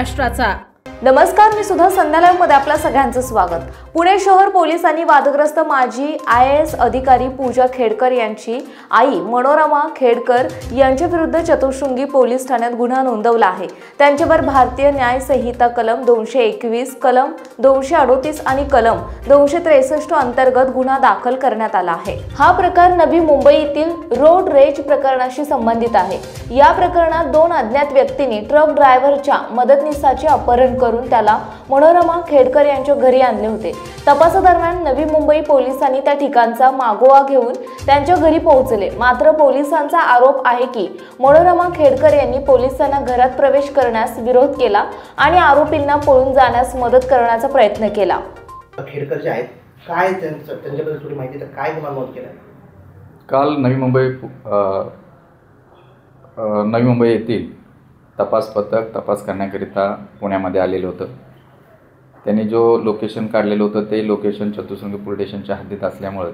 महाराष्ट्राचा। नमस्कार, मी सुद्धा संध्या लाईव्ह मध्ये आपल्या सगळ्यांचं स्वागत। पुणे शहर पोलिसांनी वादग्रस्त माजी IAS अधिकारी पूजा खेडकर यांची आई मनोरमा खेडकर यांच्या विरुद्ध चतुःशृंगी पोलीस ठाण्यात गुन्हा नोंदवला आहे। त्यांच्यावर भारतीय न्याय संहिता कलम 221, कलम 238 आणि कलम 263 अंतर्गत गुन्हा दाखल करण्यात आला आहे। हा प्रकार नवी मुंबई येथील रोड रेज प्रकरणाशी संबंधित आहे। या प्रकरणात 2 अज्ञात व्यक्तींनी ट्रक ड्रायव्हरच्या मदतनीसाचे अपहरण करून त्याला मनोरमा खेडकर यांच्या घरी आणले होते। तपासादरम्यान नवी मुंबई पोलिसांनी त्या ठिकाणचा मागोवा घेऊन त्यांच्या घरी पोहोचले। मात्र पोलिसांचा आरोप आहे की मनोरमा खेडकर यांनी पोलिसांना घरात प्रवेश करण्यास विरोध केला आणि आरोपींना पळून जाण्यास मदत करण्याचा प्रयत्न केला। खेडकर जे आहेत काय त्यांच्याबद्दल थोडी माहिती तर काय गुन्हा नोंद केला? काल नवी मुंबई येथील तपास पथक तपास करण्याकरिता पुण्यामध्ये आलेलं होतं। त्यांनी जो लोकेशन काढलेलं होतं ते लोकेशन चतुःशृंगी पोलीस स्टेशनच्या हद्दीत असल्यामुळे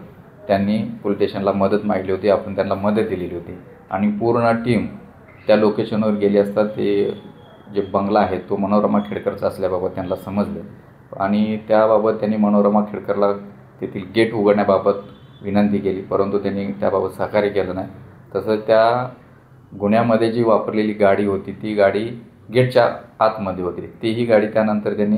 त्यांनी पोलीस स्टेशनला मदत मागितली होती। आपण त्यांना मदत दिलेली होती आणि पूर्ण टीम त्या लोकेशनवर गेली असता ते जे बंगला आहे तो मनोरमा खेडकरचा असल्याबाबत त्यांना समजलं आणि त्याबाबत त्यांनी मनोरमा खेडकरला तेथील गेट उघडण्याबाबत विनंती केली, परंतु त्यांनी त्याबाबत सहकार्य केलं नाही। तसंच त्या गुन्ह्यामध्ये जी वापरलेली गाडी होती ती गाडी गेटच्या आतमध्ये होती, तीही गाडी त्यानंतर त्यांनी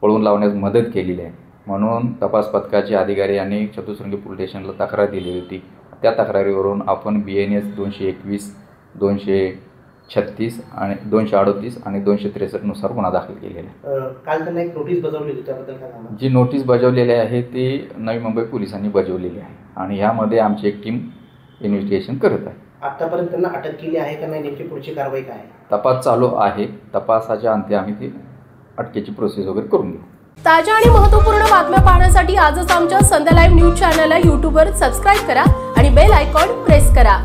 पळून लावण्यास मदत केलेली आहे। म्हणून तपास पथकाचे अधिकारी यांनी चतुःशृंगी पोलीस स्टेशनला तक्रार दिली होती। त्या तक्रारीवरून आपण BNS 221, 236 आणि 238 आणि 263 नुसार गुन्हा दाखल केलेला आहे। काल त्यांना एक नोटीस बजावली होती, त्याबद्दल काय सांगा? जी नोटीस बजावलेली आहे ती नवी मुंबई पोलिसांनी बजावलेली आहे आणि ह्यामध्ये आमची एक टीम इन्व्हेस्टिगेशन करत आहे। आतापर्यंत त्यांना अटक केली आहे का नाही, नेमकी पुढची कारवाई काय आहे? तपास चालू आहे। तपासाच्या अंती आम्ही ती अटकेची प्रोसेस वगैरे करून घेऊ। ताज्या आणि महत्त्वपूर्ण बातम्या पाहण्यासाठी आजच आमच्या संध्या लाईव्ह न्यूज चॅनलला YouTubeवर सबस्क्राईब करा आणि बेल आयकॉन प्रेस करा।